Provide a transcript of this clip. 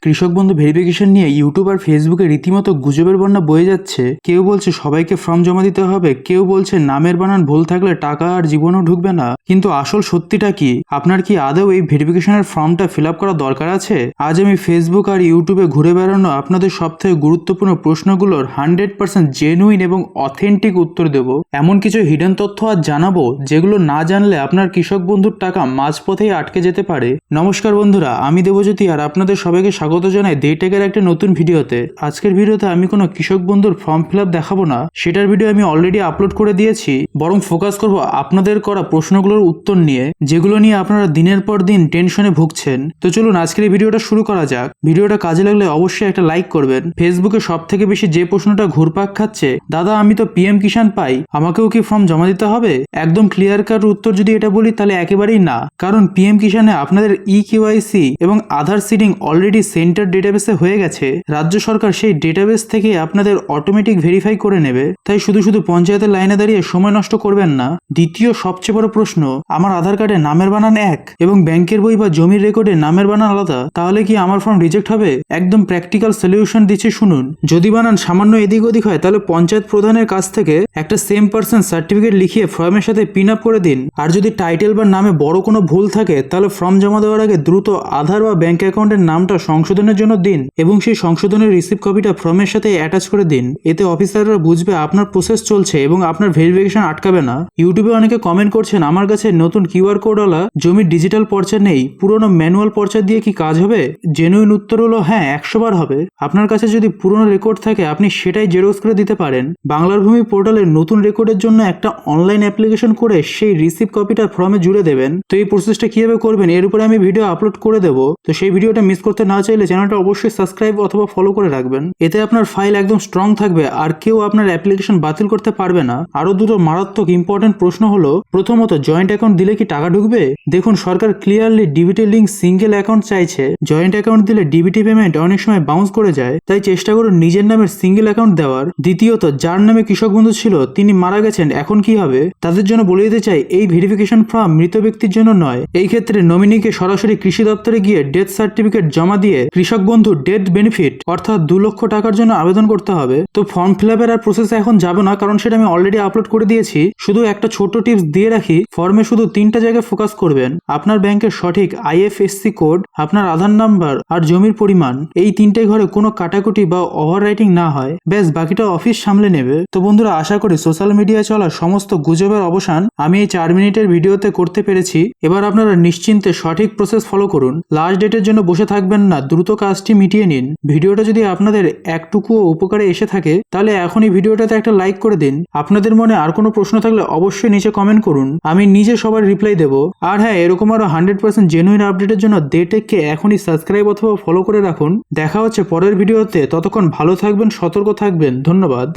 কৃষক বন্ধু ভেরিফিকেশন নিয়ে ইউটিউব আর ফেসবুকে রীতিমতো গুজবের বন্যা বয়ে যাচ্ছে। কেউ বলছে সবাইকে ফর্ম জমা দিতে হবে, কেউ বলছে নামের বানান ভুল থাকলে টাকা আর জীবনও ঢুকবে না। কিন্তু আসল সত্যিটা কি? আপনার কি আদৌ এই ভেরিফিকেশনের ফর্মটা ফিল আপ করা দরকার আছে? আজ আমি ফেসবুক আর ইউটিউবে ঘুরে বেড়ানো আপনাদের সবথেকে গুরুত্বপূর্ণ প্রশ্নগুলোর 100% জেনুইন এবং অথেন্টিক উত্তর দেব। এমন কিছু হিডেন তথ্য আজ জানাবো যেগুলো না জানলে আপনার কৃষক বন্ধুর টাকা মাঝপথেই আটকে যেতে পারে। নমস্কার বন্ধুরা, আমি দেবজ্যোতি আর আপনাদের সবাইকে স্বাগত জানাই ডেটেকের একটা নতুন ভিডিওতে। আজকের ভিডিওতে আমি কোনো কৃষক বন্ধুর ফর্ম ফিল আপ দেখাবো না, সেটার ভিডিও আমি অলরেডি আপলোড করে দিয়েছি। বরং ফোকাস করব আপনাদের করা প্রশ্নগুলোর উত্তর নিয়ে, যেগুলো নিয়ে আপনারা দিনের পর দিন টেনশনে ভুগছেন। তো চলুন আজকের এই ভিডিওটা শুরু করা যাক। ভিডিওটা কাজে লাগলে অবশ্যই একটা লাইক করবেন। ফেসবুকে সব থেকে বেশি যে প্রশ্নটা ঘুরপাক খাচ্ছে, দাদা আমি তো পিএম কিষাণ পাই, আমাকেও কি ফর্ম জমা দিতে হবে? একদম ক্লিয়ার কাট উত্তর যদি এটা বলি তাহলে একেবারেই না। কারণ পিএম কিষাণে আপনাদের ইকেওয়াইসি এবং আধার সিডিং অলরেডি সেন্টার ডেটাবেসে হয়ে গেছে। রাজ্য সরকার সেই ডেটাবেস থেকে আপনাদের অটোমেটিক ভেরিফাই করে নেবে। তাই শুধু শুধু পঞ্চায়েতের লাইনে দাঁড়িয়ে সময় নষ্ট করবেন না। দ্বিতীয় সবচেয়ে বড় প্রশ্ন, আমার আধার কার্ডে নামের বানান এক এবং ব্যাংকের বই বা জমির রেকর্ডে নামের বানান আলাদা, তাহলে কি আমার ফর্ম রিজেক্ট হবে? একদম প্র্যাকটিক্যাল সলিউশন দিচ্ছি শুনুন। যদি বানান সামান্য এদিক ওদিক হয় তাহলে পঞ্চায়েত প্রধানের কাছ থেকে একটা সেম পার্সন সার্টিফিকেট লিখিয়ে ফর্মের সাথে পিন আপ করে দিন। আর যদি টাইটেল বা নামে বড় কোনো ভুল থাকে তাহলে ফর্ম জমা দেওয়ার আগে দ্রুত আধার বা ব্যাংক অ্যাকাউন্টের নামটা সংশোধনের জন্য দিন এবং সেই সংশোধনের রিসিপ্ট কপিটা ফর্মের সাথে অ্যাটাচ করে দিন। এতে অফিসাররা বুঝবে আপনার প্রসেস চলছে এবং আপনার ভেরিফিকেশন আটকাবে না। ইউটিউবে অনেকে কমেন্ট করছেন আমার কাছে নতুন কিউআর কোডওয়ালা জমির ডিজিটাল পর্চা নেই, পুরনো ম্যানুয়াল পর্চা দিয়ে কি কাজ হবে? জেনুইন উত্তর হলো হ্যাঁ, 100 বার হবে। আপনার কাছে যদি পুরনো রেকর্ড থাকে আপনি সেটাই জেরক্স করে দিতে পারেন। বাংলার ভূমি পোর্টালের নতুন রেকর্ডের জন্য একটা অনলাইন অ্যাপ্লিকেশন করে সেই রিসিপ্ট কপিটা ফর্মে জুড়ে দেবেন। তো এই প্রসেসটা কিভাবে করবেন এর উপরে আমি ভিডিও আপলোড করে দেবো। তো সেই ভিডিওটা মিস করতে না চাইলে চ্যানেলটা অবশ্যই সাবস্ক্রাইব অথবা ফলো করে রাখবেন। এতে আপনার ফাইল একদম স্ট্রং থাকবে আর কেউ আপনার অ্যাপ্লিকেশন বাতিল করতে পারবে না। আরো দুটো মারাত্মক ইম্পর্টেন্ট প্রশ্ন হলো, প্রথমত জয়েন্ট অ্যাকাউন্ট দিলে কি টাকা ঢুকবে? দেখুন, সরকার clearly DBT link single account চাইছে। জয়েন্ট অ্যাকাউন্ট দিলে ডিবিটি পেমেন্ট অনেক সময় বাউন্স করে যায়, তাই চেষ্টা করুন নিজের নামের সিঙ্গেল অ্যাকাউন্ট দেওয়ার। দ্বিতীয়ত, যার নামে কৃষক বন্ধু ছিল তিনি মারা গেছেন, এখন কি হবে? তাদের জন্য বলে দিতে চাই এই ভেরিফিকেশন ফর্ম মৃত ব্যক্তির জন্য নয়। এই ক্ষেত্রে নমিনিকে সরাসরি কৃষি দপ্তরে গিয়ে ডেথ সার্টিফিকেট জমা দিয়ে কৃষক বন্ধু ডেথ বেনিফিট অর্থাৎ 2 লক্ষ টাকার জন্য আবেদন করতে হবে। তো ফর্ম ফিল আপের আর প্রসেসে এখন যাবো না, কারণ সেটা আমি অলরেডি আপলোড করে দিয়েছি। শুধু একটা ছোট টিপস দিয়ে রাখি, ফর্মে শুধু 3টা জায়গায় ফোকাস করবেন। আপনার ব্যাংকের সঠিক আইএফএসসি কোড, আপনার আধার নাম্বার আর জমির পরিমাণ। এই 3টে ঘরে কোনো কাটাকুটি বা ওভার রাইটিং না হয়, ব্যাস বাকিটা অফিস সামলে নেবে। তো বন্ধুরা, আশা করি সোশ্যাল মিডিয়ায় চলা সমস্ত গুজবের অবসান আমি এই 4 মিনিটের ভিডিওতে করতে পেরেছি। এবার আপনারা নিশ্চিন্তে সঠিক প্রসেস ফলো করুন। লাস্ট ডেটের জন্য বসে থাকবেন না, দ্রুত কাজটি মিটিয়ে নিন। ভিডিওটা যদি আপনাদের একটুকুও উপকারে এসে থাকে তাহলে এখনই ভিডিওটাতে একটা লাইক করে দিন। আপনাদের মনে আর কোনো প্রশ্ন থাকলে অবশ্যই নিচে কমেন্ট করুন, আমি নিজে সবার রিপ্লাই দেবো। আর হ্যাঁ, এরকম আরো 100% জেনুইন আপডেটের জন্য ডেটেককে এখনই সাবস্ক্রাইব অথবা ফলো করে রাখুন। দেখা হচ্ছে পরের ভিডিওতে, ততক্ষণ ভালো থাকবেন, সতর্ক থাকবেন। ধন্যবাদ।